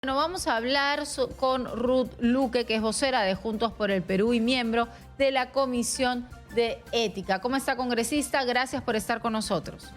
Bueno, vamos a hablar con Ruth Luque, que es vocera de Juntos por el Perú y miembro de la Comisión de Ética. ¿Cómo está, congresista? Gracias por estar con nosotros.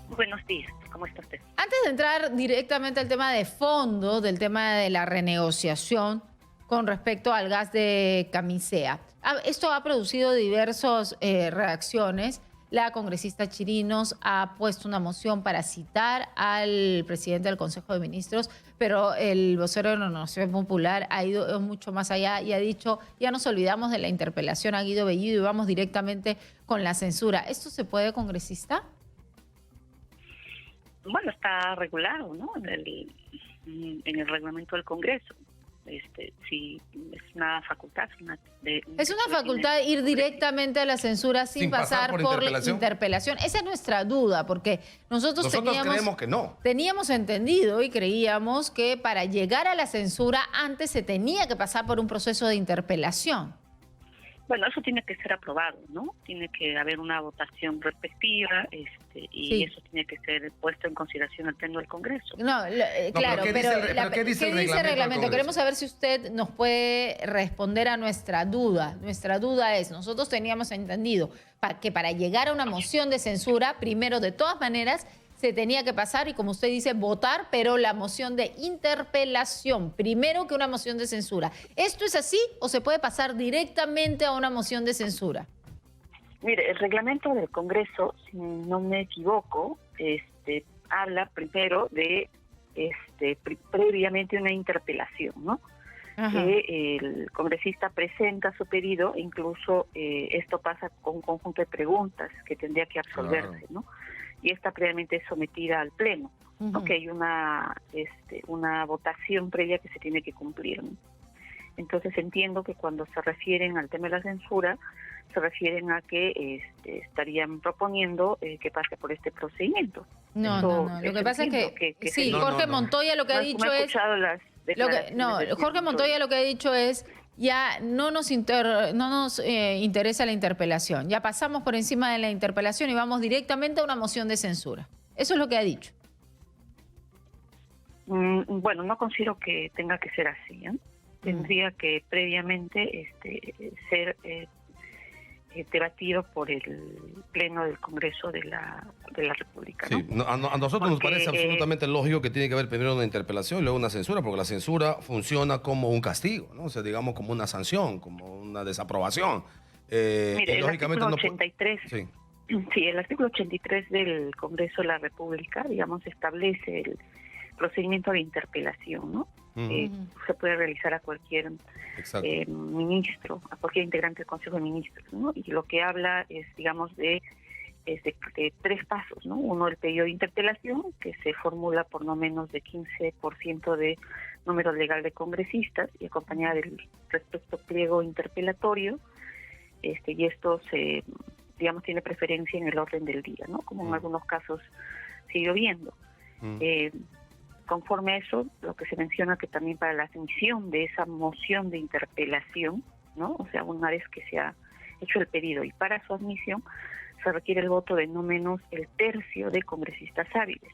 Buenos días, ¿cómo está usted? Antes de entrar directamente al tema de fondo, del tema de la renegociación con respecto al gas de camisea, esto ha producido diversas reacciones. La congresista Chirinos ha puesto una moción para citar al presidente del Consejo de Ministros, pero el vocero de Renovación Popular ha ido mucho más allá y ha dicho, ya nos olvidamos de la interpelación a Guido Bellido y vamos directamente con la censura. ¿Esto se puede, congresista? Bueno, está regulado, ¿no? En el reglamento del Congreso. Sí, es una facultad. Es una facultad ir directamente a la censura sin pasar por la interpelación. Esa es nuestra duda, porque nosotros creemos que no. Teníamos entendido y creíamos que para llegar a la censura antes se tenía que pasar por un proceso de interpelación. Bueno, eso tiene que ser aprobado, ¿no? Tiene que haber una votación respectiva y sí, eso tiene que ser puesto en consideración al Pleno del Congreso. Claro, pero ¿qué dice el reglamento? Queremos saber si usted nos puede responder a nuestra duda. Nuestra duda es, nosotros teníamos entendido que para llegar a una moción de censura, primero, de todas maneras, se tenía que pasar y, como usted dice, votar, pero la moción de interpelación, primero que una moción de censura. ¿Esto es así o se puede pasar directamente a una moción de censura? Mire, el reglamento del Congreso, si no me equivoco, habla primero de previamente una interpelación, ¿no? Que el congresista presenta su pedido, incluso esto pasa con un conjunto de preguntas que tendría que absolverse, ¿no? Y está previamente sometida al Pleno, ¿no? Que hay una votación previa que se tiene que cumplir, ¿no? Entonces entiendo que cuando se refieren al tema de la censura, se refieren a que estarían proponiendo que pase por este procedimiento. No. Lo que pasa es que sí, Jorge Montoya lo que ha dicho es... Jorge Montoya lo que ha dicho es... Ya no nos interesa la interpelación. Ya pasamos por encima de la interpelación y vamos directamente a una moción de censura. Eso es lo que ha dicho. Bueno, no considero que tenga que ser así, ¿eh? Tendría que previamente ser debatido por el Pleno del Congreso de la República, ¿no? Sí, a nosotros nos parece absolutamente lógico que tiene que haber primero una interpelación y luego una censura, porque la censura funciona como un castigo, ¿no? O sea, digamos como una sanción, como una desaprobación. Mire, lógicamente el artículo 83, sí, el artículo 83 del Congreso de la República, digamos, establece el procedimiento de interpelación, ¿no? Se puede realizar a cualquier ministro, a cualquier integrante del Consejo de Ministros, ¿no? Y lo que habla es, digamos, de tres pasos, ¿no? Uno, el pedido de interpelación, que se formula por no menos de 15% de número legal de congresistas y acompañada del respecto pliego interpelatorio, y esto digamos, tiene preferencia en el orden del día, ¿no? Como en algunos casos sigue viendo. Conforme a eso, lo que se menciona que también para la admisión de esa moción de interpelación, ¿no? O sea, una vez que se ha hecho el pedido y para su admisión, se requiere el voto de no menos el tercio de congresistas hábiles,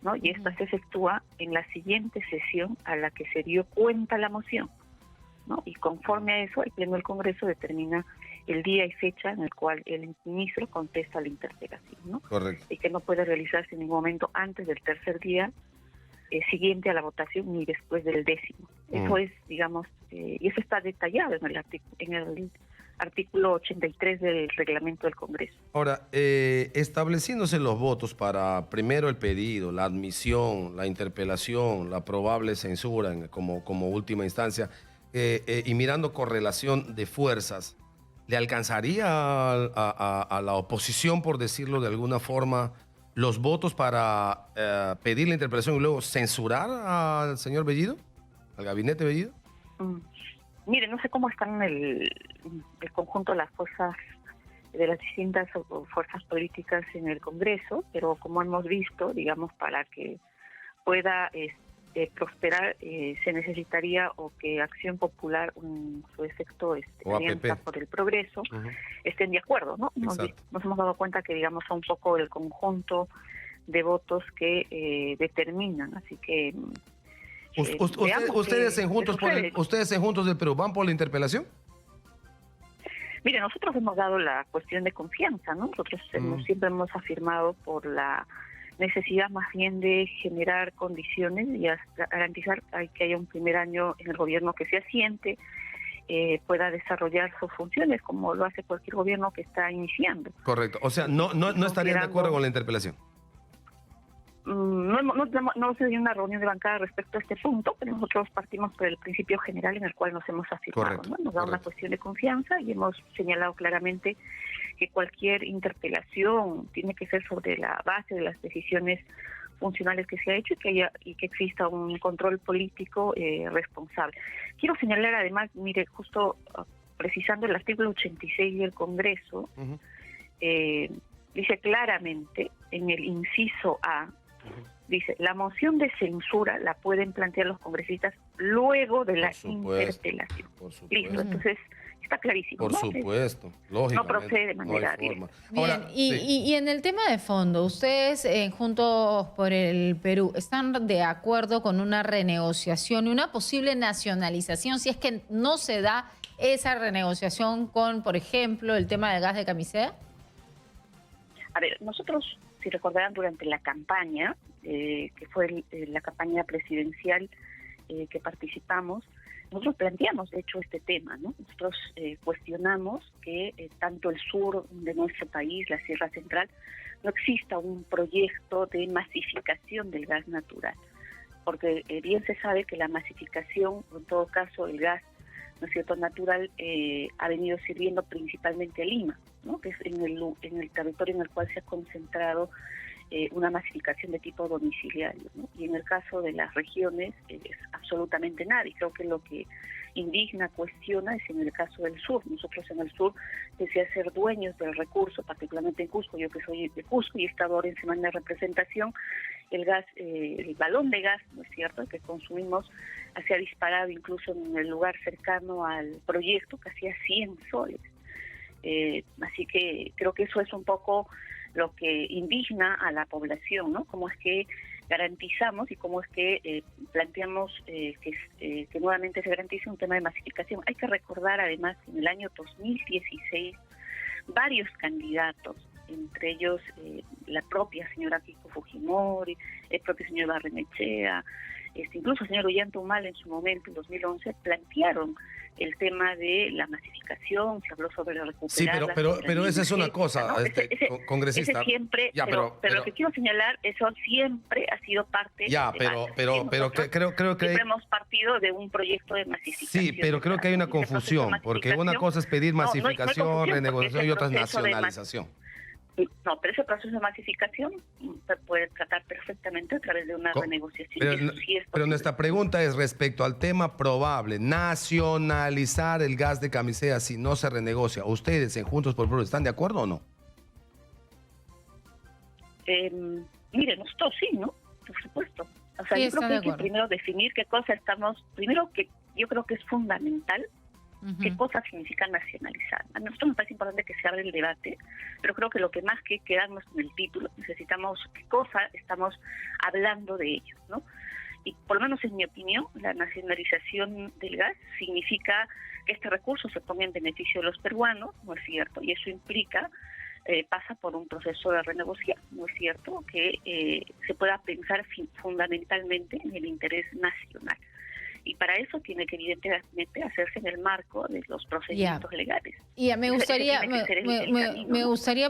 ¿no? Y esta se efectúa en la siguiente sesión a la que se dio cuenta la moción, ¿no? Y conforme a eso, el Pleno del Congreso determina el día y fecha en el cual el ministro contesta la interpelación, ¿no? Correcto. Y que no puede realizarse en ningún momento antes del tercer día siguiente a la votación ni después del 10º. Eso es, digamos, y eso está detallado en el artículo 83 del reglamento del Congreso. Ahora, estableciéndose los votos para primero el pedido, la admisión, la interpelación, la probable censura como última instancia, y mirando correlación de fuerzas, ¿le alcanzaría a la oposición, por decirlo de alguna forma, los votos para pedir la interpelación y luego censurar al señor Bellido, al gabinete Bellido? Mire, no sé cómo están el conjunto de las fuerzas, de las distintas fuerzas políticas en el Congreso, pero como hemos visto, digamos, para que pueda prosperar, se necesitaría o que Acción Popular, su efecto, Alianza por el Progreso, estén de acuerdo, ¿no? Nos hemos dado cuenta que, digamos, un poco el conjunto de votos que determinan. Así que ustedes en Juntos del Perú van por la interpelación. Mire, nosotros hemos dado la cuestión de confianza, ¿no? Nosotros siempre hemos afirmado por la necesidad más bien de generar condiciones y garantizar que haya un primer año en el gobierno que se asiente, pueda desarrollar sus funciones como lo hace cualquier gobierno que está iniciando. Correcto. O sea, no estarían de acuerdo con la interpelación. No se dio una reunión de bancada respecto a este punto, pero nosotros partimos por el principio general en el cual nos hemos afirmado. Correcto, ¿no? Nos da una cuestión de confianza y hemos señalado claramente que cualquier interpelación tiene que ser sobre la base de las decisiones funcionales que se ha hecho y que exista un control político responsable. Quiero señalar además, mire, justo precisando el artículo 86 del Congreso, dice claramente en el inciso A, dice, la moción de censura la pueden plantear los congresistas luego de la interpelación. Por supuesto. Listo, entonces está clarísimo. Por supuesto, lógicamente. No procede de manera directa. Bien, y en el tema de fondo, ustedes Juntos por el Perú, ¿están de acuerdo con una renegociación y una posible nacionalización si es que no se da esa renegociación con, por ejemplo, el tema del gas de Camisea? A ver, nosotros, si recordarán, durante la campaña, que fue la campaña presidencial que participamos, nosotros planteamos, de hecho, este tema, ¿no? Nosotros cuestionamos que tanto el sur de nuestro país, la Sierra Central, no exista un proyecto de masificación del gas natural, porque bien se sabe que la masificación, en todo caso el gas, ¿no es cierto?, natural, ha venido sirviendo principalmente a Lima, ¿no?, que es en el territorio en el cual se ha concentrado una masificación de tipo domiciliario, ¿no? Y en el caso de las regiones es absolutamente nada, y creo que lo que indigna, cuestiona es en el caso del sur. Nosotros en el sur, pese a ser dueños del recurso, particularmente en Cusco, yo que soy de Cusco y he estado ahora en semana de representación, el gas, el balón de gas, ¿no es cierto?, que consumimos se ha disparado incluso en el lugar cercano al proyecto, que hacía 100 soles. Así que creo que eso es un poco lo que indigna a la población, ¿no? Cómo es que garantizamos y cómo es que planteamos que nuevamente se garantice un tema de masificación. Hay que recordar además que en el año 2016 varios candidatos, entre ellos la propia señora Keiko Fujimori, el propio señor Barrenechea, incluso el señor Ollanta-Humala en su momento, en 2011, plantearon el tema de la masificación, se habló sobre la recuperación. Sí, pero esa es una cosa, ¿no? Congresista. Ese siempre, ya, pero lo que quiero señalar, eso siempre ha sido parte ya, del debate. creo que siempre hemos partido de un proyecto de masificación. Sí, pero creo que hay una confusión, porque una cosa es pedir masificación, renegociación y otra es nacionalización. No, pero ese proceso de masificación se puede tratar perfectamente a través de una renegociación. Pero nuestra pregunta es respecto al tema probable, nacionalizar el gas de Camisea si no se renegocia. ¿Ustedes en Juntos por el Perú están de acuerdo o no? Mire, nosotros sí, ¿no? Por supuesto. O sea, sí, yo creo que hay que primero definir qué cosa estamos... Primero, que yo creo que es fundamental qué cosa significa nacionalizar. A nosotros nos parece importante que se abra el debate, pero creo que lo que más que quedarnos en el título, necesitamos qué cosa estamos hablando de ello, ¿no? Y por lo menos en mi opinión, la nacionalización del gas significa que este recurso se ponga en beneficio de los peruanos, ¿no es cierto? Y eso implica, pasa por un proceso de renegociación, ¿no es cierto? Que se pueda pensar fundamentalmente en el interés nacional. Y para eso tiene que evidentemente hacerse en el marco de los procedimientos legales. Y me gustaría,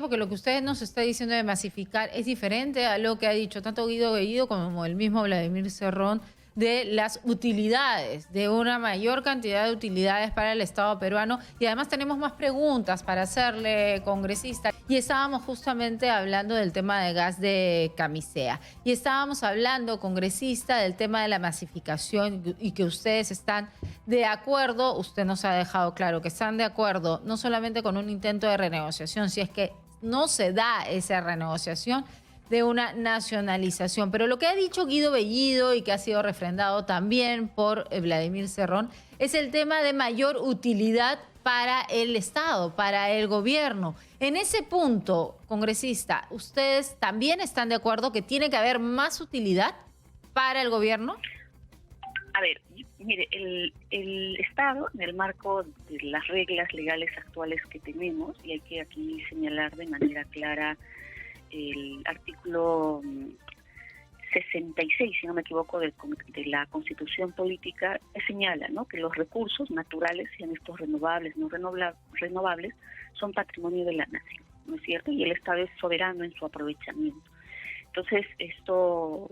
porque lo que usted nos está diciendo de masificar es diferente a lo que ha dicho tanto Guido Bellido como el mismo Vladimir Cerrón, de las utilidades, de una mayor cantidad de utilidades para el Estado peruano. Y además tenemos más preguntas para hacerle, congresista. Y estábamos justamente hablando del tema de gas de Camisea. Y estábamos hablando, congresista, del tema de la masificación y que ustedes están de acuerdo. Usted nos ha dejado claro que están de acuerdo no solamente con un intento de renegociación, si es que no se da esa renegociación, de una nacionalización. Pero lo que ha dicho Guido Bellido y que ha sido refrendado también por Vladimir Cerrón es el tema de mayor utilidad para el Estado, para el gobierno. En ese punto, congresista, ¿ustedes también están de acuerdo que tiene que haber más utilidad para el gobierno? A ver, mire, el Estado, en el marco de las reglas legales actuales que tenemos, y hay que aquí señalar de manera clara el artículo 66, si no me equivoco, de la Constitución Política, señala, ¿no?, que los recursos naturales, sean estos renovables, no renovables, son patrimonio de la nación, ¿no es cierto? Y el Estado es soberano en su aprovechamiento. Entonces, esto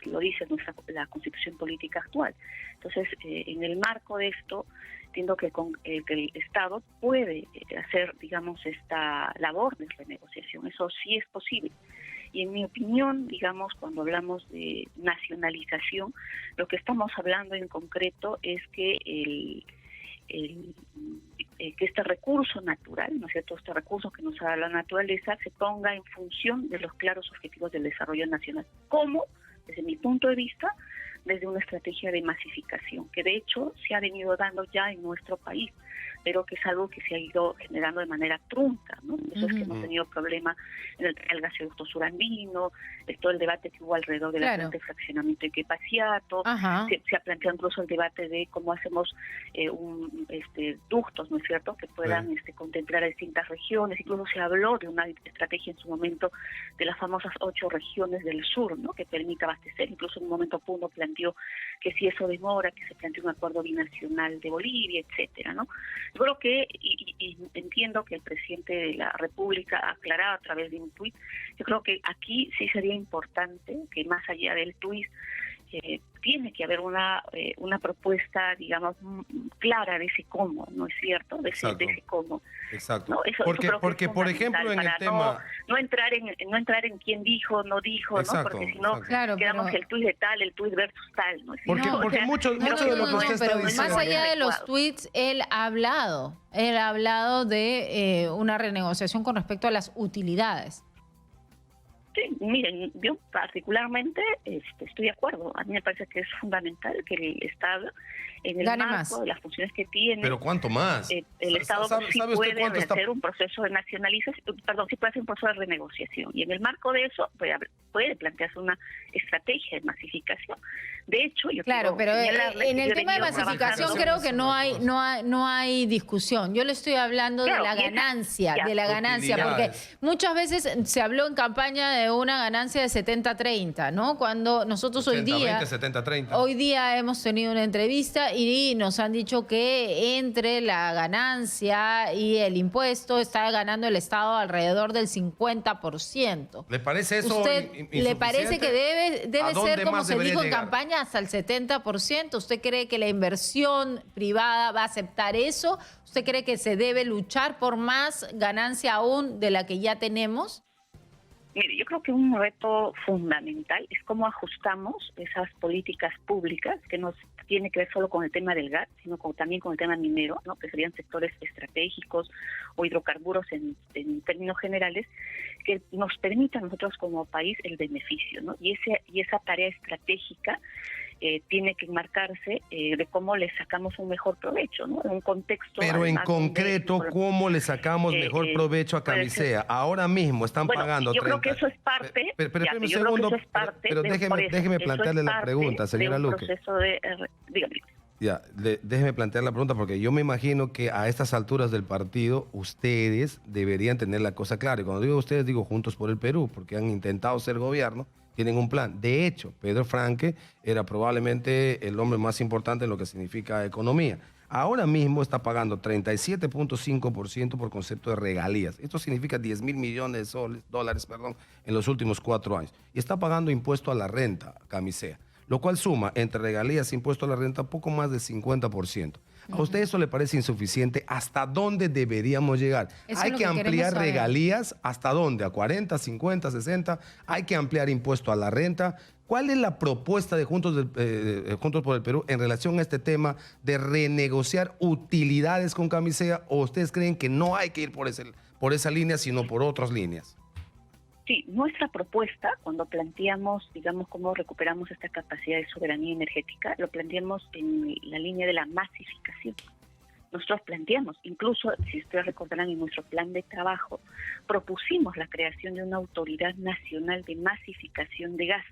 lo dice la Constitución Política actual. Entonces, en el marco de esto, entiendo que el Estado puede hacer, digamos, esta labor de renegociación. Eso sí es posible. Y en mi opinión, digamos, cuando hablamos de nacionalización, lo que estamos hablando en concreto es que que este recurso natural, ¿no es cierto?, este recurso que nos da la naturaleza, se ponga en función de los claros objetivos del desarrollo nacional. ¿Cómo? Desde mi punto de vista, desde una estrategia de masificación, que de hecho se ha venido dando ya en nuestro país, pero que es algo que se ha ido generando de manera trunca, ¿no? Eso es que hemos tenido problemas en el gasoducto surandino, todo el debate que hubo alrededor de la planta de fraccionamiento de Quepaciato, se ha planteado incluso el debate de cómo hacemos ductos, ¿no es cierto?, que puedan contemplar a distintas regiones. Incluso se habló de una estrategia en su momento de las famosas 8 regiones del sur, ¿no?, que permita abastecer. Incluso en un momento uno planteó que si eso demora, que se plantee un acuerdo binacional de Bolivia, etcétera, ¿no? Yo creo que, y entiendo que el presidente de la República ha aclarado a través de un tuit, yo creo que aquí sí sería importante que más allá del tuit, tiene que haber una propuesta, digamos, clara de ese cómo, ¿no es cierto? De ese cómo. Exacto. ¿No? Eso porque por ejemplo, en el tema... No entrar en quién dijo, no dijo, exacto, ¿no? Porque si no, quedamos el tuit de tal, el tuit versus tal, ¿no? Porque mucho de lo que usted está diciendo... Más allá de los tuits, él ha hablado de una renegociación con respecto a las utilidades. Sí, miren, yo particularmente estoy de acuerdo. A mí me parece que es fundamental que el Estado, en el marco de las funciones que tiene... ¿Pero cuánto más? El Estado sí puede hacer un proceso de nacionalización, sí puede hacer un proceso de renegociación. Y en el marco de eso puede plantearse una estrategia de masificación. De hecho, yo pero en el tema de masificación creo que no hay discusión. Yo le estoy hablando de la ganancia, porque muchas veces se habló en campaña de una ganancia de 70-30, ¿no? Cuando nosotros 80-20, hoy día hemos tenido una entrevista y nos han dicho que entre la ganancia y el impuesto está ganando el Estado alrededor del 50%. ¿Le parece eso ¿Le parece que debe ser, como se dijo en campaña, hasta el 70%? ¿Usted cree que la inversión privada va a aceptar eso? ¿Usted cree que se debe luchar por más ganancia aún de la que ya tenemos? Mire, yo creo que un reto fundamental es cómo ajustamos esas políticas públicas, que no tiene que ver solo con el tema del gas, sino también con el tema minero, ¿no?, que serían sectores estratégicos o hidrocarburos en términos generales, que nos permitan nosotros como país el beneficio, ¿no? Y esa tarea estratégica tiene que enmarcarse de cómo le sacamos un mejor provecho, ¿no? En un contexto... Pero en concreto, ¿cómo le sacamos mejor provecho a Camisea? Ahora mismo están pagando 30... Yo creo que eso es parte... Pero déjeme plantearle la pregunta, señora Luque. Déjeme plantear la pregunta, porque yo me imagino que a estas alturas del partido ustedes deberían tener la cosa clara. Y cuando digo ustedes, digo Juntos por el Perú, porque han intentado ser gobierno, tienen un plan. De hecho, Pedro Franque era probablemente el hombre más importante en lo que significa economía. Ahora mismo está pagando 37.5% por concepto de regalías. Esto significa 10 mil millones de dólares en los últimos 4 años. Y está pagando impuesto a la renta, Camisea, lo cual suma entre regalías e impuesto a la renta poco más del 50%. ¿A usted eso le parece insuficiente? ¿Hasta dónde deberíamos llegar? ¿Hay que ampliar regalías? ¿Hasta dónde? ¿A 40, 50, 60? ¿Hay que ampliar impuesto a la renta? ¿Cuál es la propuesta de Juntos por el Perú en relación a este tema de renegociar utilidades con Camisea? ¿O ustedes creen que no hay que ir por esa línea, sino por otras líneas? Sí, nuestra propuesta, cuando planteamos, digamos, cómo recuperamos esta capacidad de soberanía energética, lo planteamos en la línea de la masificación. nosotros planteamos, incluso si ustedes recordarán en nuestro plan de trabajo, propusimos la creación de una autoridad nacional de masificación de gas,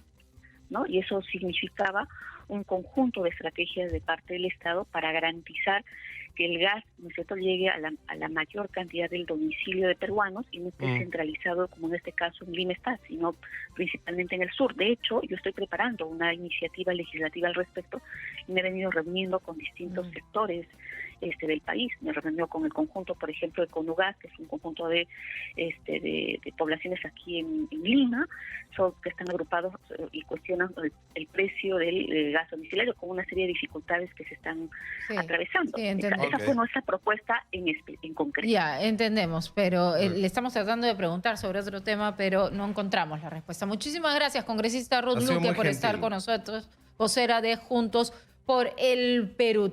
¿no? Y eso significaba un conjunto de estrategias de parte del Estado para garantizar que el gas, ¿no es cierto?, llegue a la mayor cantidad del domicilio de peruanos y no esté centralizado, como en este caso en Lima está, sino principalmente en el sur. De hecho, yo estoy preparando una iniciativa legislativa al respecto y me he venido reuniendo con distintos sectores del país. Me reunió con el conjunto, por ejemplo, de Conugas, que es un conjunto de poblaciones aquí en Lima, que están agrupados y cuestionan el precio del gas domiciliario con una serie de dificultades que se están atravesando. Sí, esa fue nuestra propuesta en concreto. Ya, entendemos, pero le estamos tratando de preguntar sobre otro tema, pero no encontramos la respuesta. Muchísimas gracias, congresista Ruth Luque, por estar con nosotros, vocera de Juntos por el Perú.